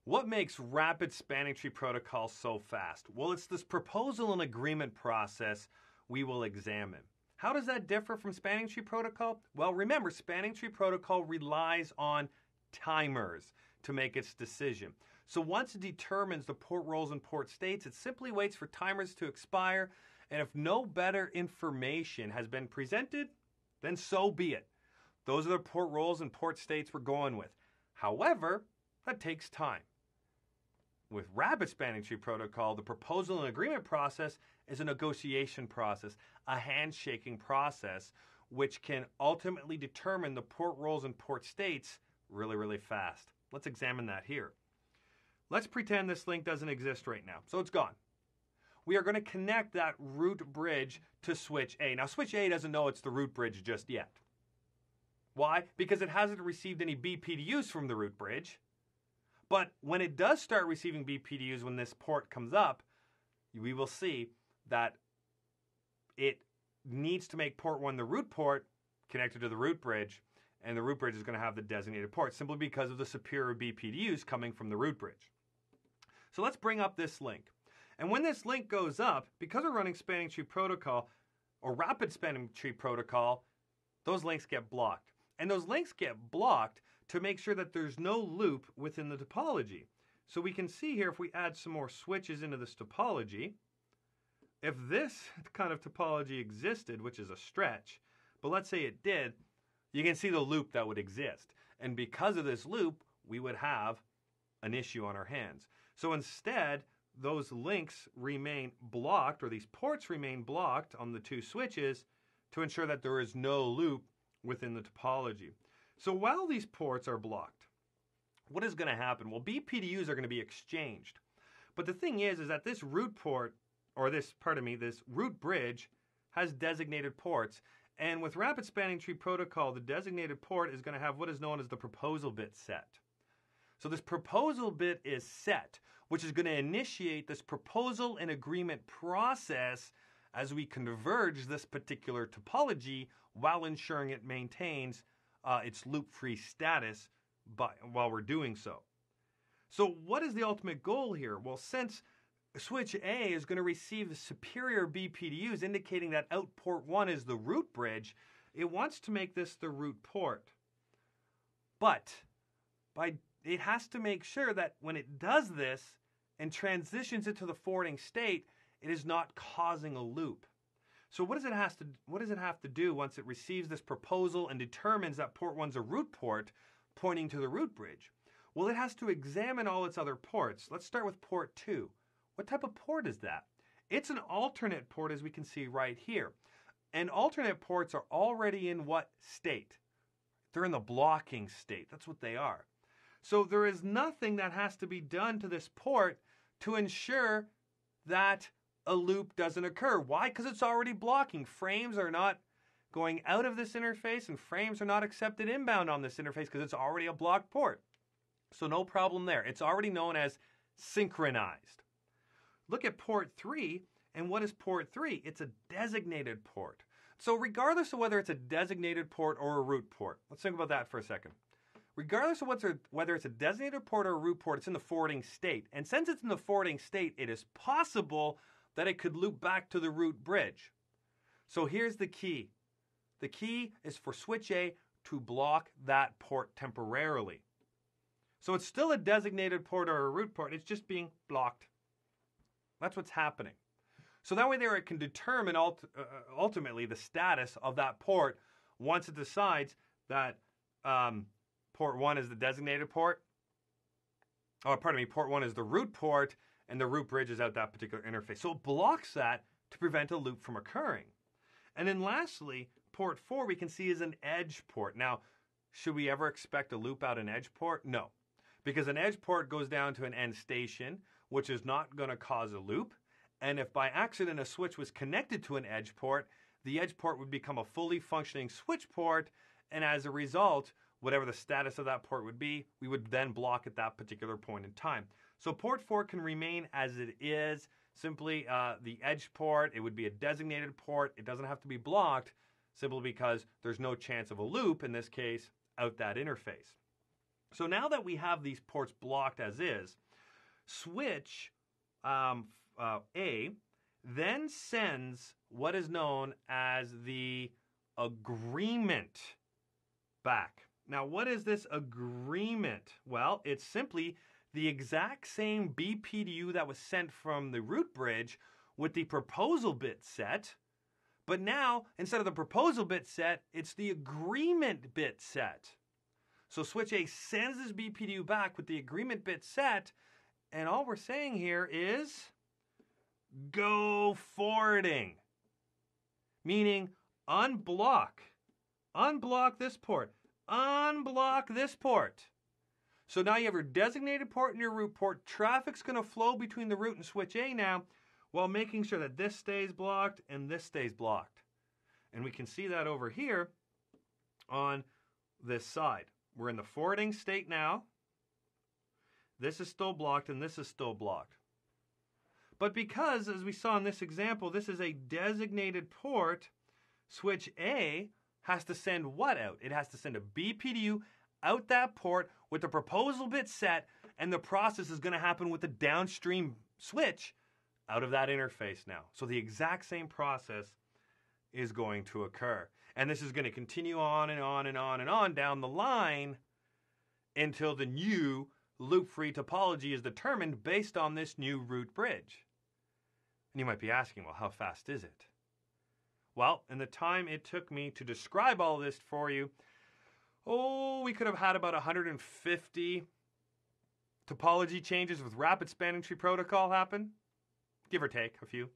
What makes rapid spanning tree protocol so fast? Well, it's this proposal and agreement process we will examine. How does that differ from spanning tree protocol? Well, remember, spanning tree protocol relies on timers to make its decision. So once it determines the port roles and port states, it simply waits for timers to expire, and if no better information has been presented, then so be it. Those are the port roles and port states we're going with. However, that takes time. With rapid spanning tree protocol, the proposal and agreement process is a negotiation process, a handshaking process, which can ultimately determine the port roles and port states really, really fast. Let's examine that here. Let's pretend this link doesn't exist right now, so it's gone. We are going to connect that root bridge to switch A. Now, switch A doesn't know it's the root bridge just yet. Why? Because it hasn't received any BPDUs from the root bridge. But when it does start receiving BPDUs, when this port comes up, we will see that it needs to make port 1 the root port connected to the root bridge, and the root bridge is going to have the designated port simply because of the superior BPDUs coming from the root bridge. So let's bring up this link. And when this link goes up, because we're running spanning tree protocol or rapid spanning tree protocol, those links get blocked. And those links get blocked to make sure that there's no loop within the topology. So we can see here, if we add some more switches into this topology, if this kind of topology existed, which is a stretch, but let's say it did, you can see the loop that would exist. And because of this loop, we would have an issue on our hands. So instead, those links remain blocked, or these ports remain blocked on the two switches to ensure that there is no loop within the topology. So while these ports are blocked, what is going to happen? Well, BPDUs are going to be exchanged. But the thing is that this root port, or this root bridge has designated ports. And with rapid spanning tree protocol, the designated port is going to have what is known as the proposal bit set. So this proposal bit is set, which is going to initiate this proposal and agreement process as we converge this particular topology while ensuring it maintains its loop-free status while we're doing so. So what is the ultimate goal here? Well, since switch A is going to receive the superior BPDUs indicating that out port 1 is the root bridge, it wants to make this the root port. But it has to make sure that when it does this and transitions into the forwarding state, it is not causing a loop. So what does it have to do once it receives this proposal and determines that port 1's a root port pointing to the root bridge? Well, it has to examine all its other ports. Let's start with port 2. What type of port is that? It's an alternate port, as we can see right here. And alternate ports are already in what state? They're in the blocking state. That's what they are. So there is nothing that has to be done to this port to ensure that a loop doesn't occur. Why? Because it's already blocking. Frames are not going out of this interface, and frames are not accepted inbound on this interface because it's already a blocked port. So no problem there. It's already known as synchronized. Look at port 3, and what is port 3? It's a designated port. So regardless of whether it's a designated port or a root port, let's think about that for a second. Regardless of whether it's a designated port or a root port, it's in the forwarding state. And since it's in the forwarding state, it is possible that it could loop back to the root bridge. So here's the key. The key is for switch A to block that port temporarily. So it's still a designated port or a root port, it's just being blocked. That's what's happening. So that way there it can determine ultimately the status of that port once it decides that port 1 is the designated port. Port 1 is the root port, and the root bridge is out that particular interface. So it blocks that to prevent a loop from occurring. And then lastly, port 4 we can see is an edge port. Now, should we ever expect a loop out an edge port? No. Because an edge port goes down to an end station, which is not going to cause a loop. And if by accident a switch was connected to an edge port, the edge port would become a fully functioning switch port, and as a result, whatever the status of that port would be, we would then block at that particular point in time. So port 4 can remain as it is, simply the edge port. It would be a designated port. It doesn't have to be blocked, simply because there's no chance of a loop, in this case, out that interface. So now that we have these ports blocked as is, switch A then sends what is known as the agreement back. Now, what is this agreement? Well, it's simply the exact same BPDU that was sent from the root bridge with the proposal bit set, but now, instead of the proposal bit set, it's the agreement bit set. So switch A sends this BPDU back with the agreement bit set, and all we're saying here is go forwarding, meaning unblock this port, unblock this port. So now you have your designated port and your root port. Traffic's going to flow between the root and switch A now, while making sure that this stays blocked and this stays blocked. And we can see that over here on this side. We're in the forwarding state now. This is still blocked and this is still blocked. But because, as we saw in this example, this is a designated port, switch A has to send what out? It has to send a BPDU out that port with the proposal bit set, and the process is going to happen with the downstream switch out of that interface now. So the exact same process is going to occur. And this is going to continue on and on and on and on down the line until the new loop-free topology is determined based on this new root bridge. And you might be asking, well, how fast is it? Well, in the time it took me to describe all this for you, we could have had about 150 topology changes with rapid spanning tree protocol happen, give or take a few.